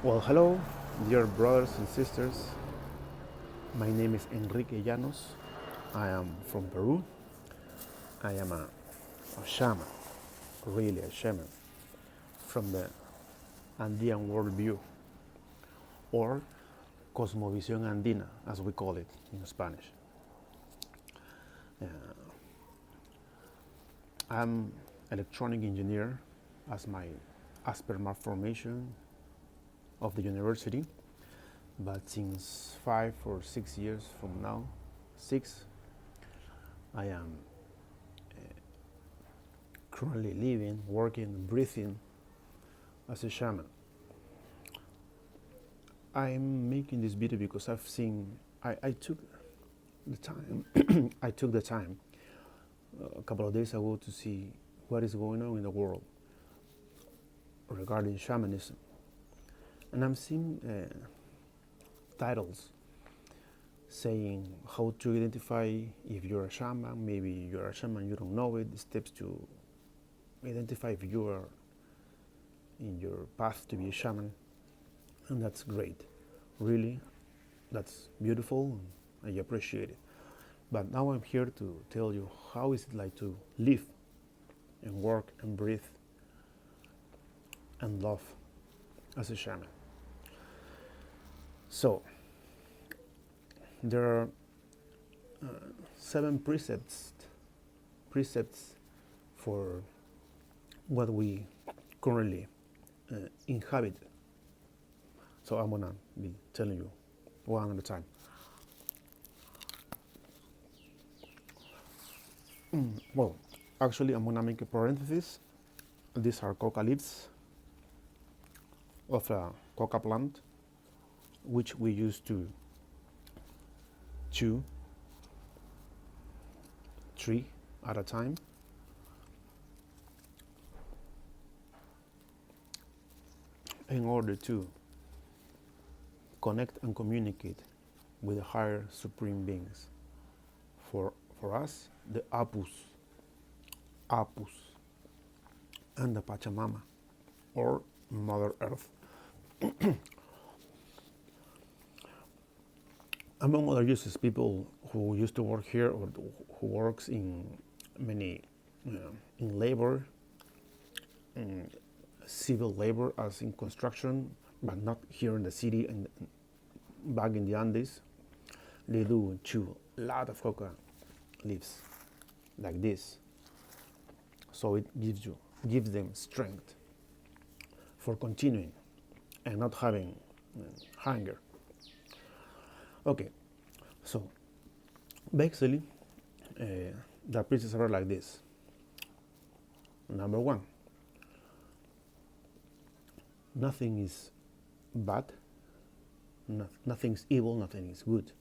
Well, hello, dear brothers and sisters. My name is Enrique Llanos. I am from Peru. I am a shaman, really a shaman, from the Andean Worldview, or cosmovisión andina, as we call it in Spanish. Uh, I'm electronic engineer as per my formation of the university, but since 5 or 6 years from now, I am currently living, working, breathing as a shaman. I'm making this video because I took the time, I took the time a couple of days ago to see what is going on in the world regarding shamanism. And I'm seeing titles saying how to identify if you're a shaman. Maybe you're a shaman, you don't know it. Steps to identify if you are in your path to be a shaman. And that's great. Really, that's beautiful. And I appreciate it. But now I'm here to tell you how is it like to live and work and breathe and love as a shaman. So, there are 7 precepts for what we currently inhabit. So I'm gonna be telling you one at a time. Well, actually, I'm gonna make a parenthesis. These are coca leaves of a coca plant, which we use to chew 3 at a time. In order to connect and communicate with the higher supreme beings. For us, the Apus, and the Pachamama, or Mother Earth. Among other uses, people who used to work here or who works in many, in labor, in civil labor, as in construction, but not here in the city and back in the Andes, they do chew a lot of coca leaves like this. So it gives them strength for continuing and not having hunger. Okay, so basically the precepts are like this. Number 1, nothing is bad, nothing is evil, nothing is good.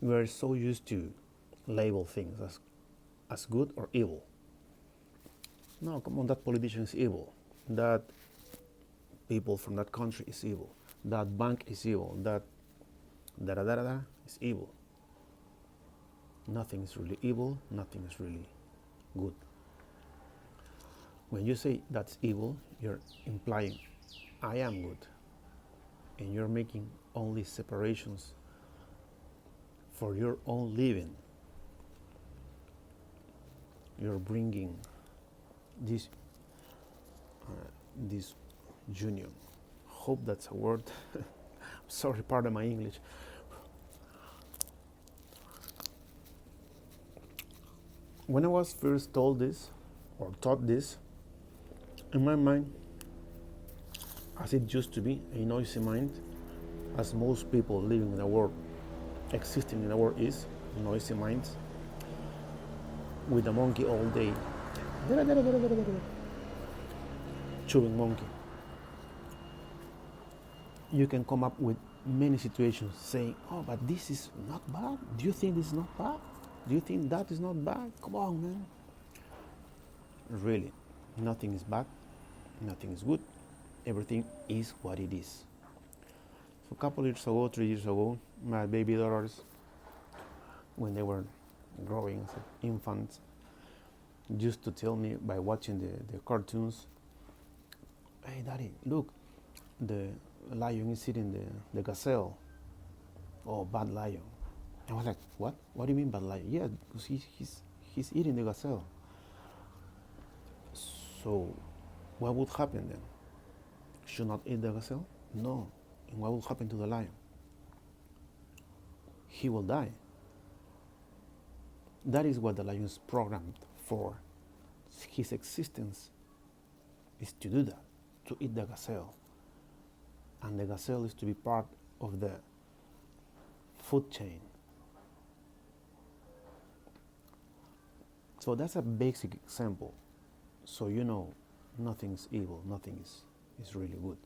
We are so used to label things as good or evil. No, come on, that politician is evil, that people from that country is evil, that bank is evil, that is evil. Nothing is really evil, nothing is really good. When you say that's evil, you're implying I am good, and you're making only separations for your own living. You're bringing this union. Hope that's a word. Sorry, pardon my English. When I was first told this or taught this, in my mind, as it used to be, a noisy mind, as most people living in the world, existing in the world is, noisy minds, with a monkey all day, chewing monkey. You can come up with many situations saying, oh, but this is not bad. Do you think this is not bad? Do you think that is not bad? Come on, man. Really, nothing is bad, nothing is good. Everything is what it is. So a couple years ago, 3 years ago, my baby daughters, when they were growing as infants, used to tell me by watching the cartoons, hey daddy, look, the lion is eating the gazelle, or bad lion. I was like, what? What do you mean bad lion? Yeah, because he's eating the gazelle. So what would happen then? Should not eat the gazelle? No. And what will happen to the lion? He will die. That is what the lion is programmed for. His existence is to do that, to eat the gazelle. And the gazelle is to be part of the food chain. So that's a basic example. So you know nothing is evil, nothing is really good.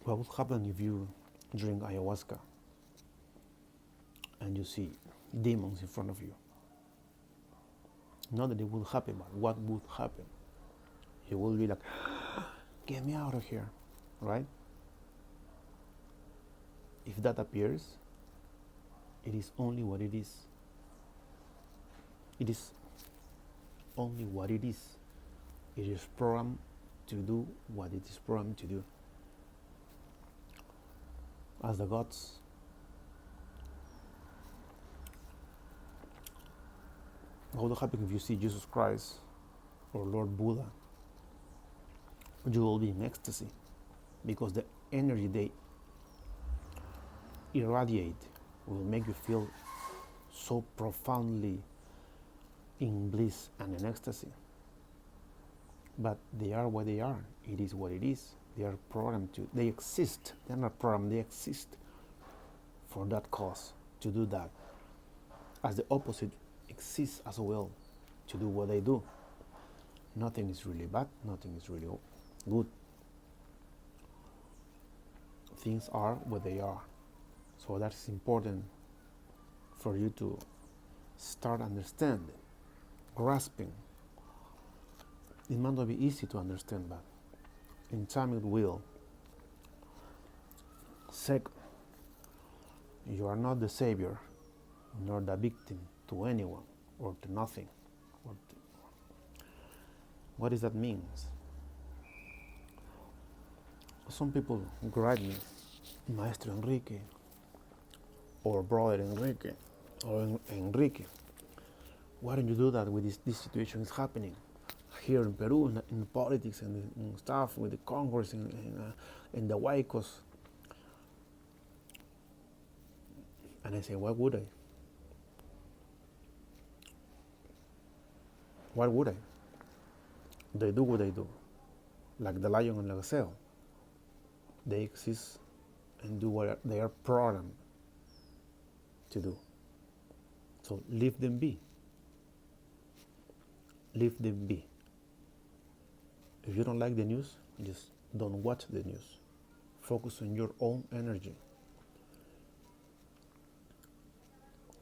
What would happen if you drink ayahuasca and you see demons in front of you? Not that it will happen, but what would happen? You will be like, get me out of here, right? If that appears, it is only what it is. It is only what it is. It is programmed to do what it is programmed to do. As the gods, what will happen if you see Jesus Christ or Lord Buddha? You will be in ecstasy, because the energy they irradiate will make you feel so profoundly in bliss and in ecstasy. But they are what they are. It is what it is. They are programmed to, they exist. They're not programmed, they exist for that cause, to do that. As the opposite exists as well, to do what they do. Nothing is really bad, nothing is really good. Things are what they are. So that's important for you to start understanding, grasping. It might not be easy to understand, but in time it will. Second, you are not the savior, nor the victim to anyone or to nothing. What does that mean? Some people write me, Maestro Enrique, or Brother Enrique, or Enrique, why don't you do that with this situation is happening here in Peru, in politics and in stuff, with the Congress and the Huaycos? And I say, why would I? Why would I? They do what they do, like the lion and the gazelle. They exist and do what they are programmed to do. So leave them be. Leave them be. If you don't like the news, just don't watch the news. Focus on your own energy.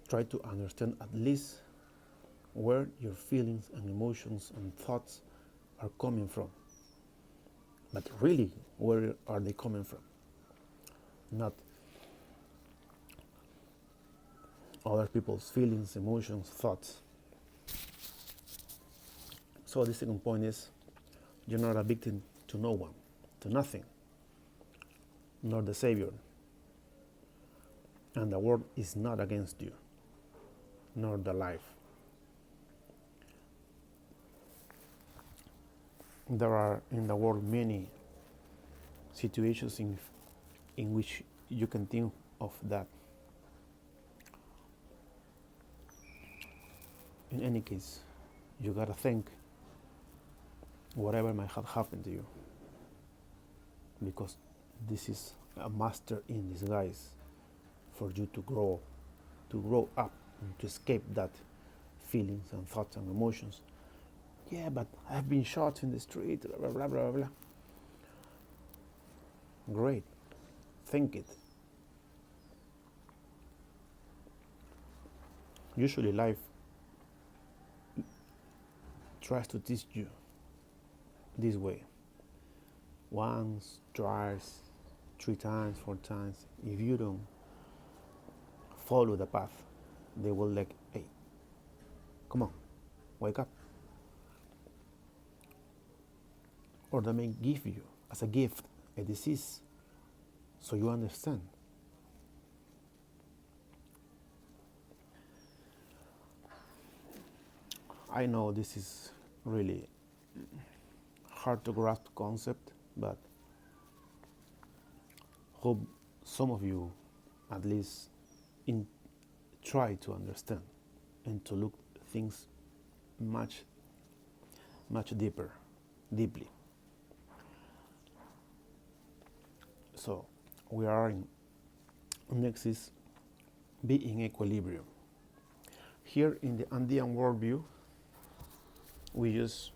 Try to understand at least where your feelings and emotions and thoughts are coming from. But really, where are they coming from? Not other people's feelings, emotions, thoughts. So the second point is, you're not a victim to no one, to nothing, nor the savior. And the world is not against you, nor the life. There are in the world many situations in which you can think of that. In any case, you gotta think whatever might have happened to you, because this is a master in disguise for you to grow up and to escape that feelings and thoughts and emotions. Yeah, but I've been shot in the street, blah, blah, blah, blah, blah. Great. Think it. Usually life tries to teach you this way. Once, twice, 3 times, 4 times. If you don't follow the path, they will like, hey, come on, wake up. Or they may give you as a gift a disease so you understand. I know this is really hard to grasp concept, but hope some of you at least try to understand and to look things much deeply. So we are in next is be in equilibrium. Here in the Andean worldview, we use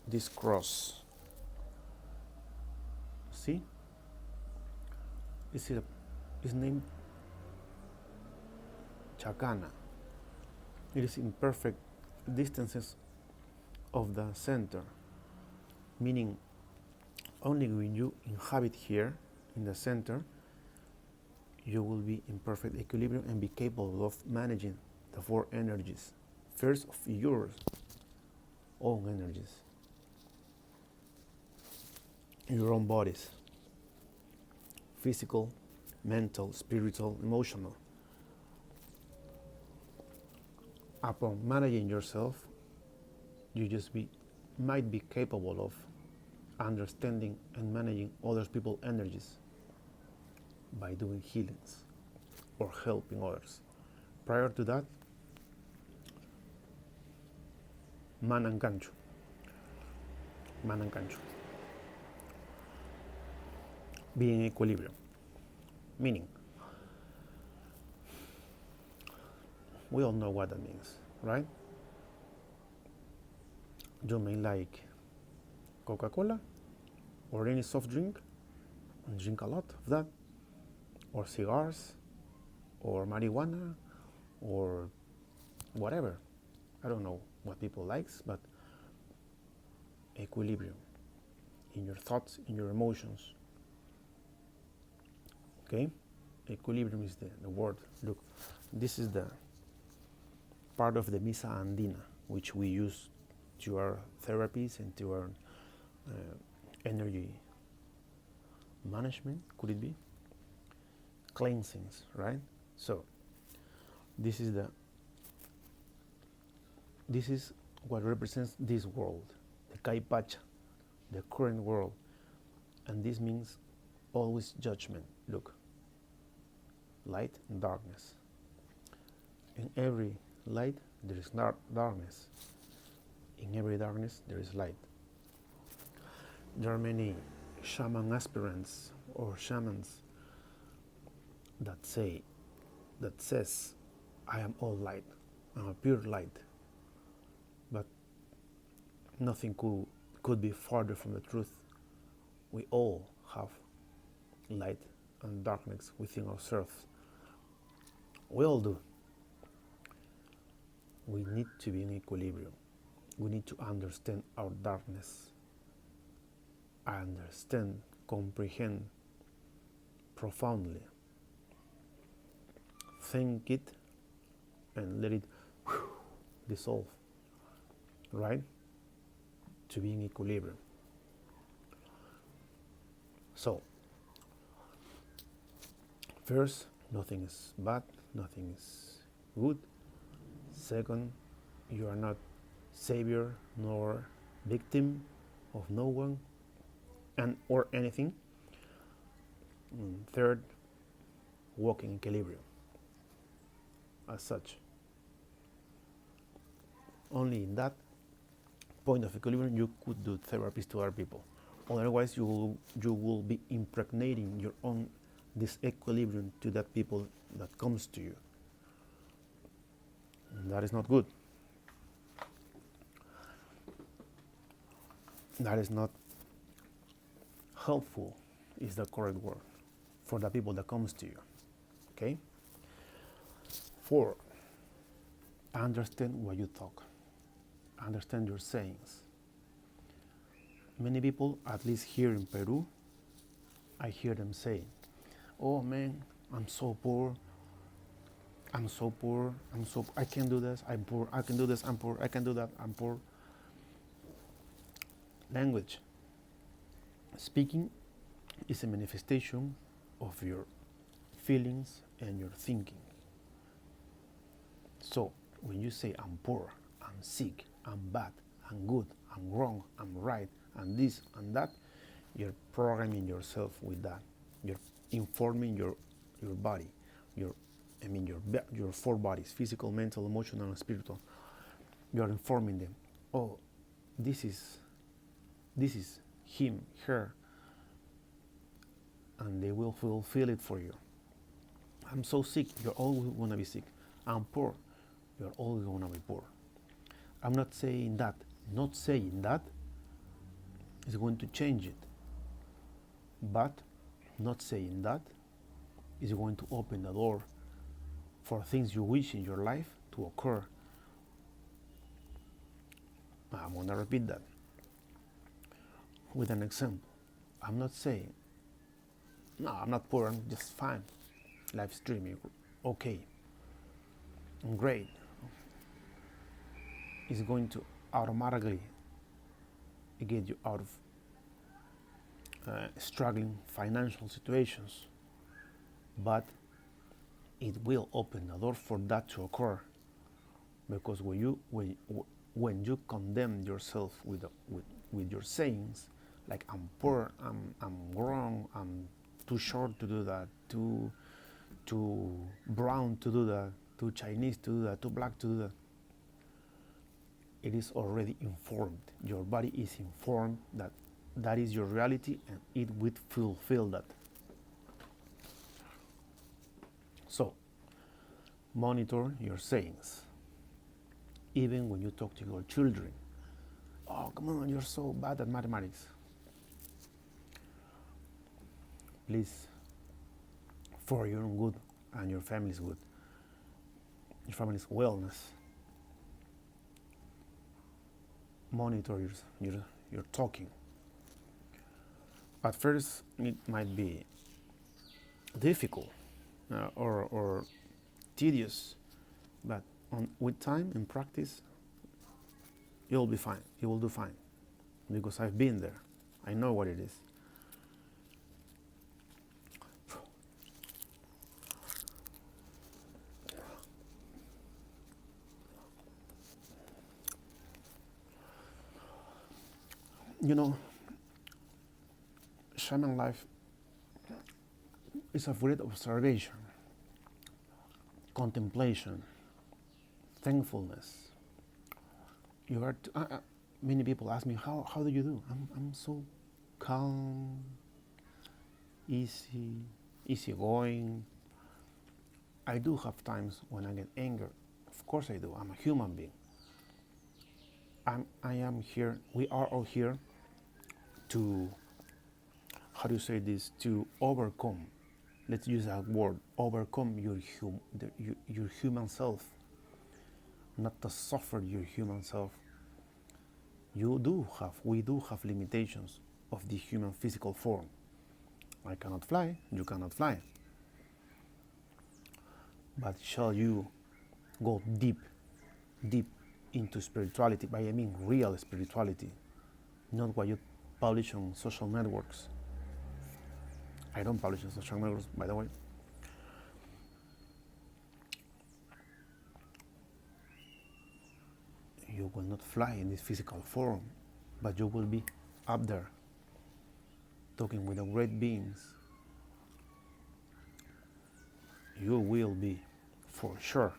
this cross. See? It's named Chacana. It is in perfect distances of the center, meaning only when you inhabit here in the center, you will be in perfect equilibrium and be capable of managing the four energies. First of your own energies, your own bodies, physical, mental, spiritual, emotional. Upon managing yourself, you might be capable of understanding and managing other people's energies by doing healings or helping others. Prior to that, man and cancho. Be in equilibrium. Meaning, we all know what that means, right? You may like Coca-Cola or any soft drink and drink a lot of that, or cigars, or marijuana, or whatever. I don't know what people likes, but equilibrium in your thoughts, in your emotions. Okay? Equilibrium is the word. Look, this is the part of the misaandina, which we use to our therapies and to our energy management, could it be? Cleansings, right? So this is what represents this world, the Kaipacha, the current world, and this means always judgment. Look, light and darkness. In every light there is darkness. In every darkness there is light. There are many shaman aspirants or shamans that says, I am all light, I'm a pure light. But nothing could be farther from the truth. We all have light and darkness within ourselves. We all do. We need to be in equilibrium. We need to understand our darkness. Understand, comprehend profoundly. Think it and let it dissolve, right? To be in equilibrium. So, first, nothing is bad, nothing is good. Second, you are not savior nor victim of no one or anything. And third, walking in equilibrium. As such, only in that point of equilibrium you could do therapies to other people. Otherwise, you will be impregnating your own disequilibrium to that people that comes to you. And that is not good. That is not helpful, is the correct word, for the people that comes to you. Okay? 4, understand what you talk. Understand your sayings. Many people, at least here in Peru, I hear them say, oh man, I'm so poor, I can't do this, I'm poor, I can do this, I'm poor, I can do that, I'm poor. Language. Speaking is a manifestation of your feelings and your thinking. So when you say I'm poor, I'm sick, I'm bad, I'm good, I'm wrong, I'm right, and this and that, you're programming yourself with that. You're informing your body, your your four bodies: physical, mental, emotional, and spiritual. You're informing them. Oh, this is him, her, and they will fulfill it for you. I'm so sick, you're always gonna be sick. I'm poor, you're always gonna be poor. I'm not saying that. Not saying that is going to change it. But not saying that is going to open the door for things you wish in your life to occur. I'm going to repeat that with an example. I'm not saying, no, I'm not poor, I'm just fine. Live streaming, okay. I'm great. It's going to automatically get you out of struggling financial situations, but it will open the door for that to occur, because when you condemn yourself with your sayings, like I'm poor, I'm wrong, I'm too short to do that, too brown to do that, too Chinese to do that, too black to do that, it is already informed. Your body is informed that that is your reality, and it will fulfill that. So, monitor your sayings. Even when you talk to your children. Oh, come on, you're so bad at mathematics. Please, for your own good and your family's good, your family's wellness, monitor your talking. At first, it might be difficult or tedious, but with time and practice, you'll be fine. You will do fine, because I've been there. I know what it is. You know, shaman life is a great observation, contemplation, thankfulness. You are many people ask me, how do you do? I'm so calm, easygoing. I do have times when I get angry. Of course I do. I'm a human being. I am here. We are all here to, how do you say this? To overcome. Let's use that word. Overcome your human self. Not to suffer your human self. We do have limitations of the human physical form. I cannot fly, you cannot fly. But shall you go deep into spirituality, by I mean real spirituality, not what you publish on social networks. I don't publish on social networks, by the way. You will not fly in this physical form, but you will be up there, talking with the great beings. You will be, for sure,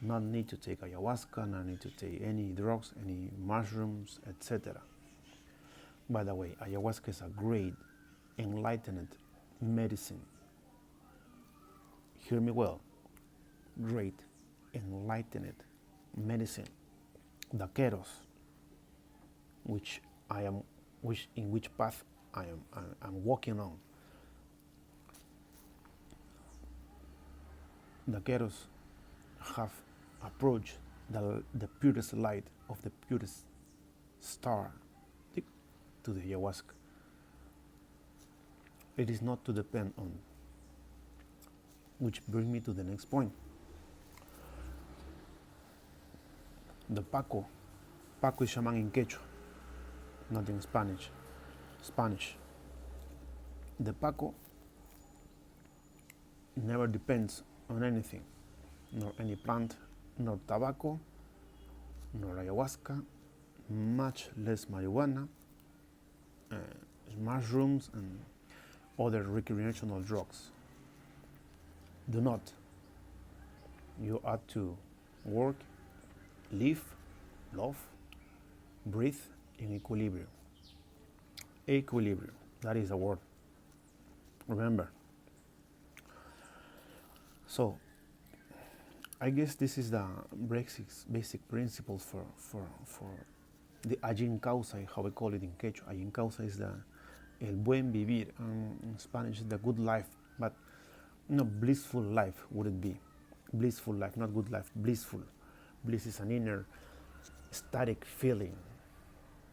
not need to take ayahuasca, not need to take any drugs, any mushrooms, etc. By the way, ayahuasca is a great enlightened medicine. Hear me well. Great enlightened medicine. The q'eros, in which path I'm walking on. The q'eros have approached the purest light of the purest star to the ayahuasca. It is not to depend on. Which brings me to the next point. The Paco is shaman in Quechua, not in Spanish. The Paco never depends on anything, nor any plant, nor tobacco, nor ayahuasca, much less marijuana, uh, mushrooms, and other recreational drugs. Do not. You ought to work, live, love, breathe in equilibrium. Equilibrium, that is the word. Remember. So, I guess this is the basic principles for the Allin Kawsay, how we call it in Quechua. Allin Kawsay is the el buen vivir. In Spanish, the good life, but no, blissful life would it be? Blissful life, not good life, blissful. Bliss is an inner static feeling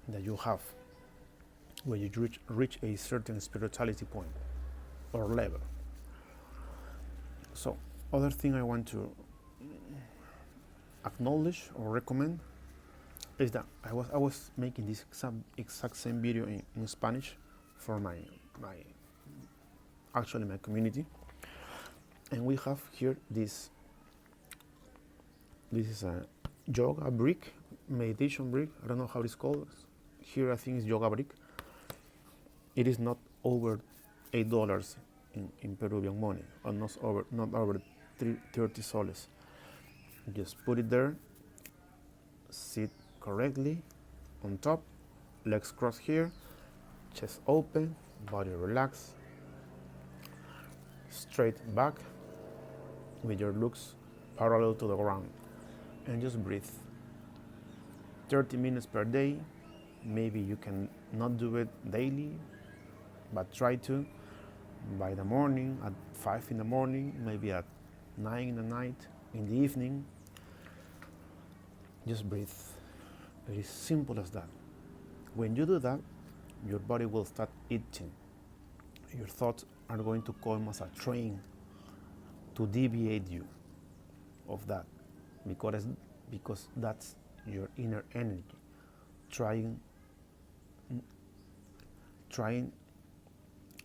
that you have when you reach a certain spirituality point or level. So, other thing I want to acknowledge or recommend is that I was making this exact same video in Spanish for my community, and we have here this is a yoga brick, meditation brick. I don't know how it's called. Here I think it's yoga brick. It is not over $8 in Peruvian money, or not over 30 soles. Just put it there, sit correctly on top, legs crossed here, chest open, body relaxed, straight back with your looks parallel to the ground, and just breathe. 30 minutes per day. Maybe you can not do it daily, but try to. By the morning, at 5 in the morning, maybe at 9 in the night, in the evening, just breathe. It is simple as that. When you do that, your body will start itching. Your thoughts are going to come as a train to deviate you of that, because that's your inner energy trying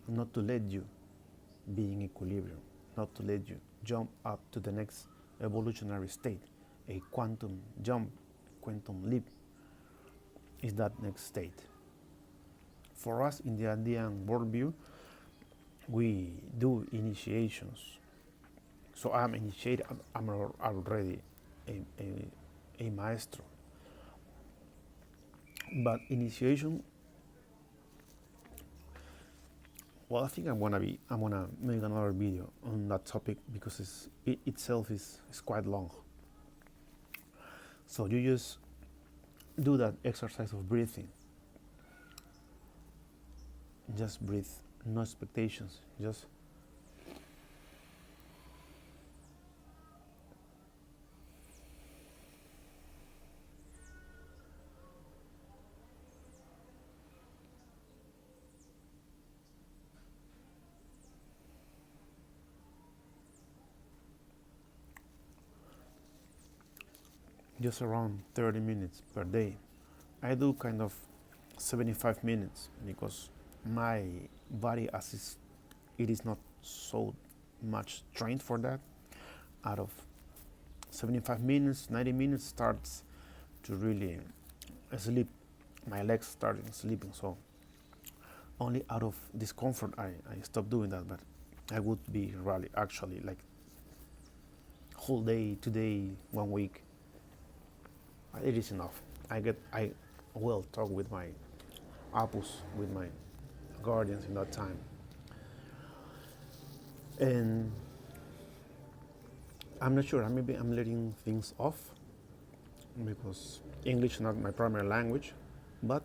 not to let you be in equilibrium, not to let you jump up to the next evolutionary state. A quantum jump, quantum leap is that next state. For us in the Andean Worldview, we do initiations. So I'm initiated, I'm already a maestro. But initiation, well, I think I'm gonna make another video on that topic, because it itself is quite long. So you just do that exercise of breathing. Just breathe, no expectations, just around 30 minutes per day. I do kind of 75 minutes because my body, it is not so much trained for that. Out of 75 minutes, 90 minutes starts to really sleep. My legs started sleeping, so only out of discomfort I stopped doing that. But I would be really actually like whole day, today, 1 week. It is enough. I will talk with my opus, with my guardians in that time. And I'm not sure, maybe I'm letting things off because English is not my primary language, but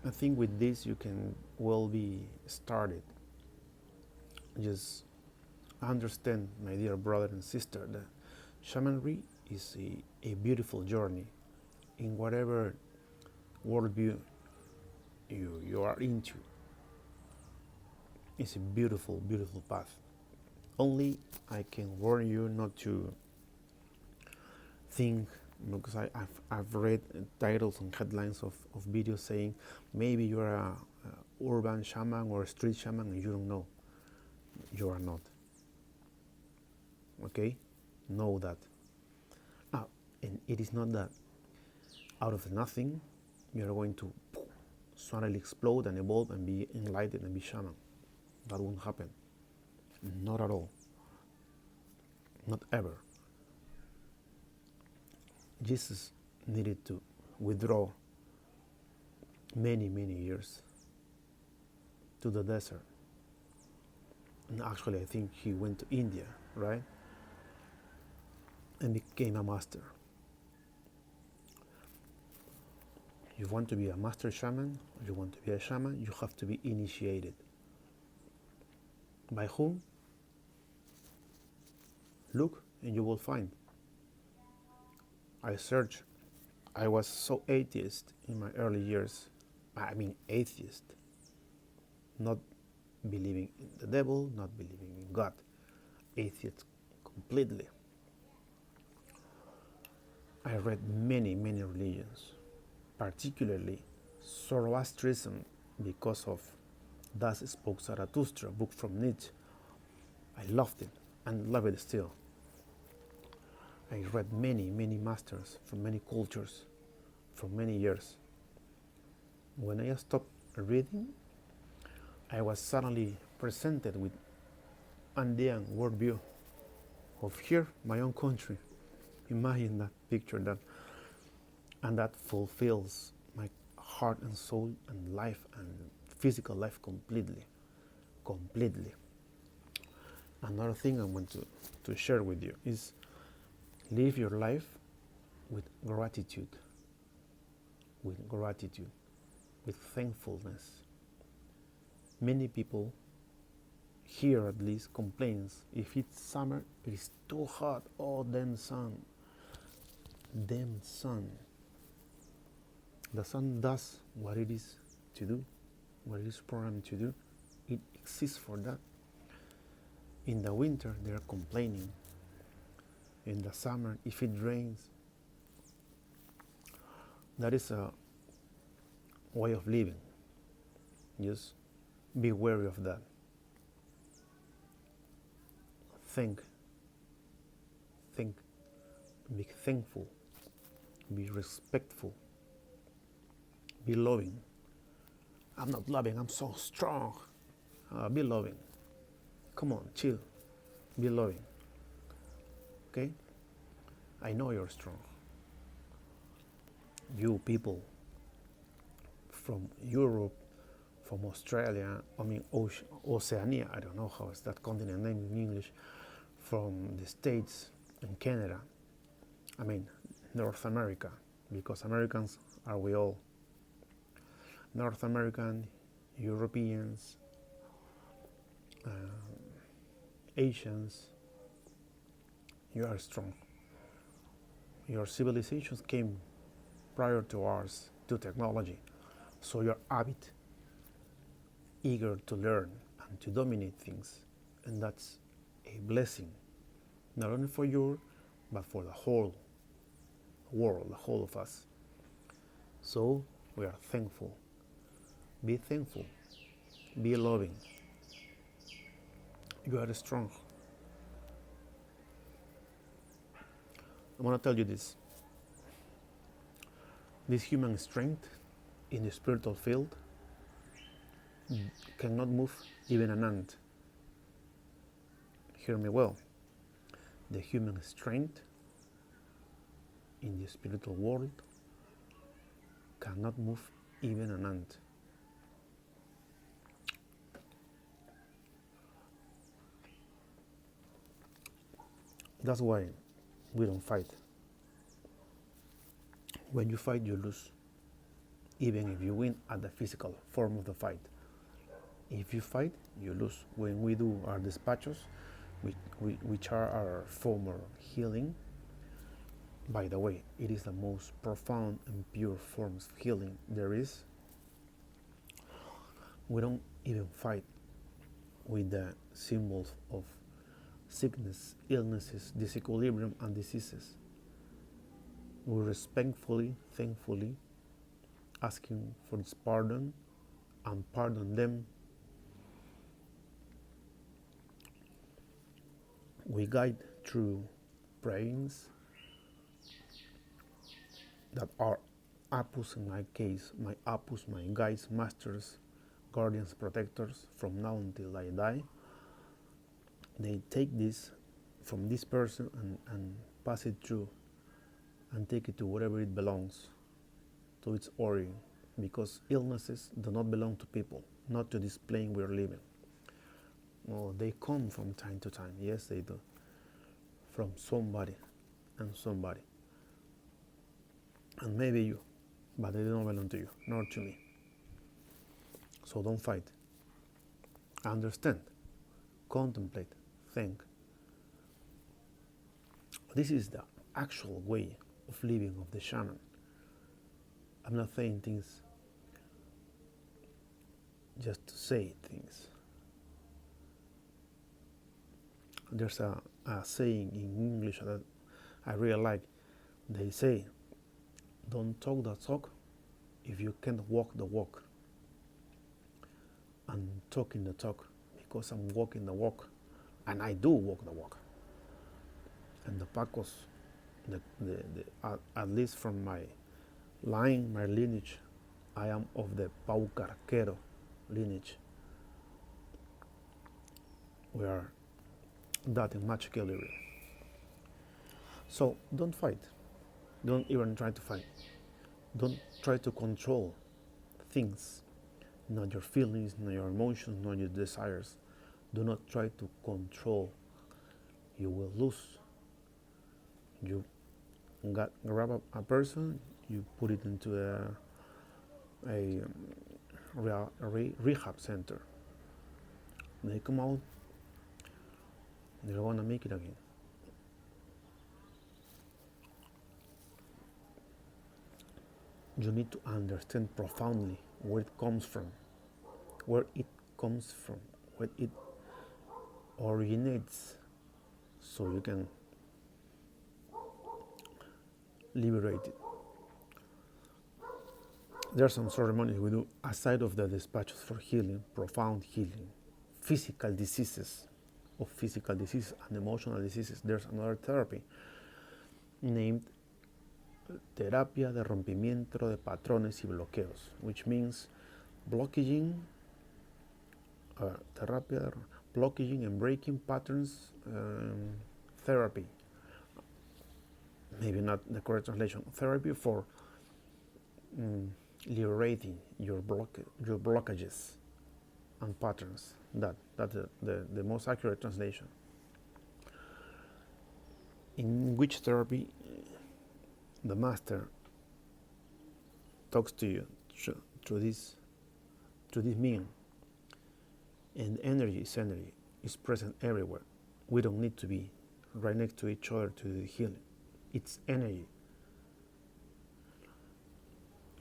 I think with this you can well be started. Just understand, my dear brother and sister, that shamanry is a beautiful journey in whatever worldview you are into. It's a beautiful, beautiful path. Only I can warn you not to think, because I've read titles and headlines of videos saying maybe you're a urban shaman or a street shaman and you don't know. You are not. okay? Know that. Ah, and it is not that out of nothing you're going to suddenly explode and evolve and be enlightened and be shaman. That won't happen. Not at all. Not ever. Jesus needed to withdraw many, many years to the desert. And actually, I think he went to India, right? And became a master. You want to be a master shaman, or you want to be a shaman, you have to be initiated. By whom? Look, and you will find. I searched. I was so atheist in my early years. I mean, atheist. Not believing in the devil, not believing in God. Atheist completely. I read many, many religions, particularly Zoroastrianism, because of Thus Spoke Zarathustra, a book from Nietzsche. I loved it and love it still. I read many, many masters from many cultures for many years. When I stopped reading, I was suddenly presented with Andean Worldview of here, my own country. Imagine that picture, and that fulfills my heart and soul and life and physical life completely. Another thing I want to share with you is live your life with gratitude, with thankfulness. Many people here at least complains if it's summer, it is too hot. Oh, damn sun. The sun does what it is to do, what it is programmed to do. It exists for that. In the winter, they're complaining. In the summer, if it rains, that is a way of living. Just be wary of that. Think, be thankful, be respectful, be loving. I'm not loving, I'm so strong. Be loving. Come on, chill. Be loving. Okay? I know you're strong. You people from Europe, from Australia, Oceania, I don't know how is that continent name in English, from the States and Canada, North America, because Americans are we all. North American, Europeans, Asians, you are strong. Your civilizations came prior to ours, to technology, so you're avid, eager to learn and to dominate things, and that's a blessing, not only for you, but for the whole world, the whole of us. So we are thankful. Be thankful. Be loving. You are strong. I want to tell you this. This human strength in the spiritual field cannot move even an ant. Hear me well. The human strength in the spiritual world cannot move even an ant. That's why we don't fight. When you fight, you lose, even if you win at the physical form of the fight. If you fight, you lose. When we do our despachos, which are our former healing, by the way, it is the most profound and pure forms of healing there is. We don't even fight with the symbols of sickness, illnesses, disequilibrium, and diseases. We respectfully, thankfully, asking for its pardon and pardon them. We guide through prayings that are apus in my case, my apus, my guides, masters, guardians, protectors, from now until I die. They take this from this person and pass it through and take it to wherever it belongs, to its origin, because illnesses do not belong to people, not to this plane we're living. Well, they come from time to time, yes they do, from somebody and somebody. And maybe you, but they don't belong to you, nor to me. So don't fight. Understand, contemplate, think. This is the actual way of living of the shaman. I'm not saying things just to say things. There's a saying in English that I really like. They say, don't talk the talk if you can't walk the walk. I'm talking the talk because I'm walking the walk, and I do walk the walk. And the Pacos, at least from my line, my lineage, I am of the Pauccar Q'ero lineage. We are that in Machikeli. So don't fight. Don't even try to fight. Don't try to control things, not your feelings, not your emotions, not your desires. Do not try to control. You will lose. You grab a person, you put it into a rehab center. They come out, they're gonna make it again. You need to understand profoundly where it comes from, where it originates, so you can liberate it. There are some ceremonies we do aside of the dispatches for healing, profound healing, physical diseases, and emotional diseases. There's another therapy named terapia de rompimiento de patrones y bloqueos, which means blockaging and breaking patterns therapy. Maybe not the correct translation. Therapy for liberating your blockages and patterns. That's the most accurate translation. In which therapy the master talks to you through this mean, and energy is present everywhere. We don't need to be right next to each other to do the healing. It's energy.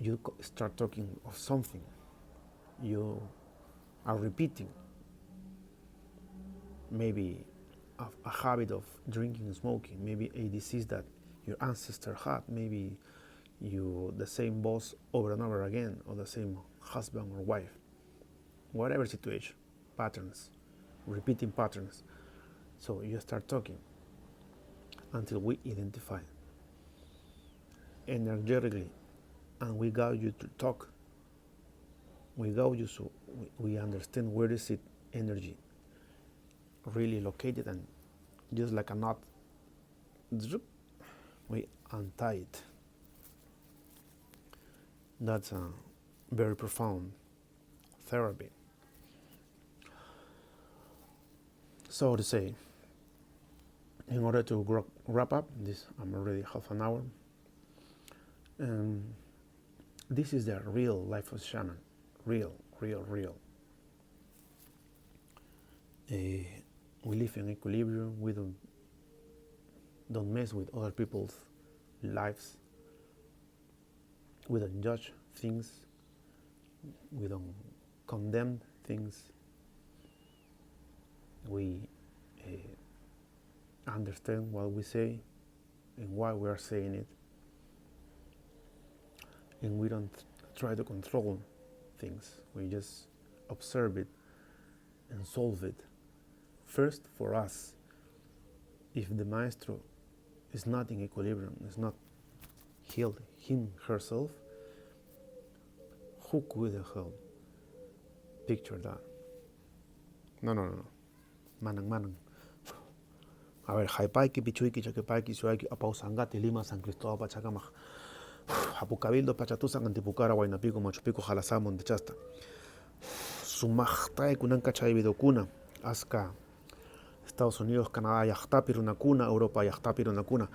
You start talking of something, you are repeating, maybe a habit of drinking and smoking, maybe a disease that your ancestor had, maybe the same boss over and over again, or the same husband or wife, whatever situation, patterns, repeating patterns. So you start talking until we identify energetically, and we guide you to talk. We guide you so we understand where is it energy really located, and just like a knot, we untie it. That's a very profound therapy. So to say, in order to wrap up this, I'm already half an hour. This is the real life of shaman, real. We live in equilibrium. We don't mess with other people's lives. We don't judge things. We don't condemn things. We understand what we say and why we are saying it. And we don't try to control things. We just observe it and solve it. First for us, if the maestro is not in equilibrium, is not healed herself, who could help picture that? No. Manang. A ver, Jaipaiki, Pichuiki, Chaquepaiki, Suaiki, Apausangati, Lima, San Cristóbal, Pachacama, Apucabildo, Pachatusan, Antipucara, Huaynapico, Machu Picchu, Jalasá, Montechasta. Sumachtai, Kunanka, Chaividocuna, Aska, Estados Unidos, Canadá, Yachtapir, una cuna, Europa, Yachtapir, una cuna.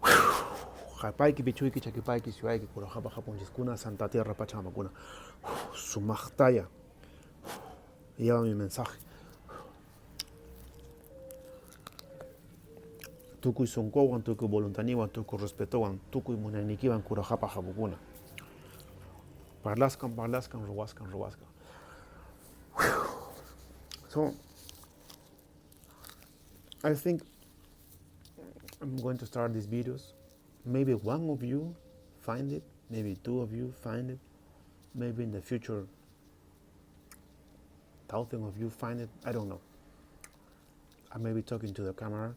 Jaipaiki, Pichuiki, Chaquepaiki, Suaiki, Curajapa, Japonchiscuna, Santa Tierra, Pachamacuna. Sumachtaya. Lleva mi mensaje. Tukui sonkowan, tukui voluntaniwan, tukui respetowan, tukui munanikiwan, Curajapa, Japukuna. Parlascan, Ruascan. So, I think I'm going to start these videos. Maybe one of you find it, maybe two of you find it, maybe in the future 1,000 of you find it, I don't know. I may be talking to the camera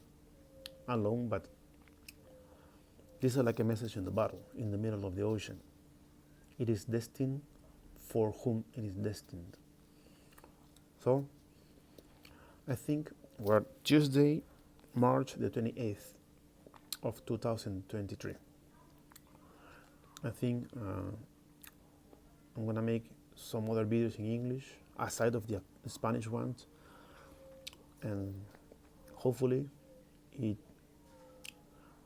alone, but this is like a message in the bottle, in the middle of the ocean. It is destined for whom it is destined. So, I think we're Tuesday, March the 28th of 2023. I think I'm gonna make some other videos in English aside of the Spanish ones, and hopefully it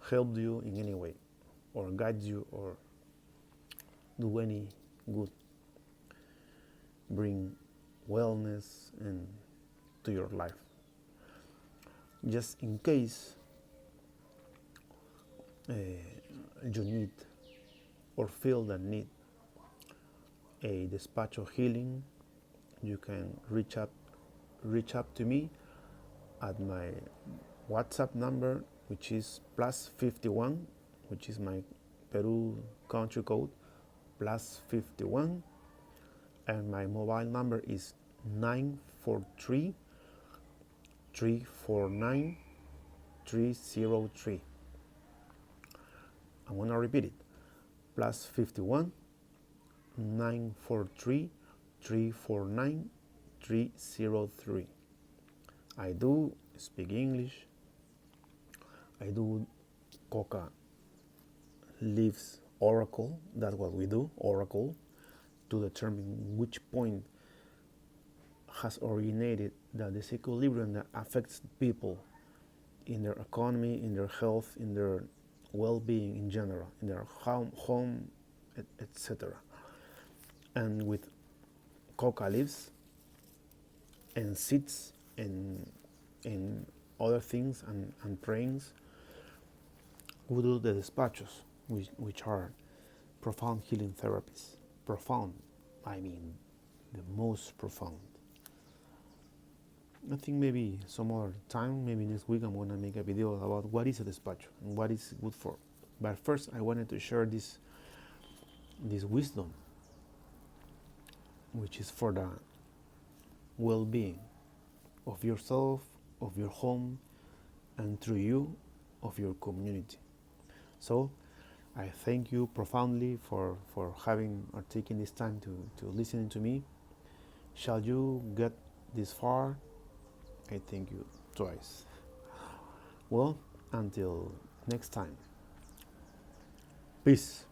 helped you in any way, or guides you, or do any good, bring wellness and to your life. Just in case you need or feel that need a despacho healing, you can reach up to me at my WhatsApp number, which is +51, which is my Peru country code, +51, and my mobile number is 943-349-303. I'm gonna repeat it, +51 943-349-303. I do speak English. I do coca leaves oracle. That's what we do, oracle, to determine which point has originated that disequilibrium that affects people in their economy, in their health, in their well-being in general, in their home, etc. And with coca leaves and seeds and other things and prayings, we do the despachos, which are profound healing therapies. Profound, I mean the most profound. I think maybe some other time, maybe next week, I'm gonna make a video about what is a despacho and what is good for. But first, I wanted to share this wisdom, which is for the well-being of yourself, of your home, and through you, of your community. So, I thank you profoundly for having or taking this time to listen to me. Shall you get this far? I thank you twice. Well, until next time. Peace.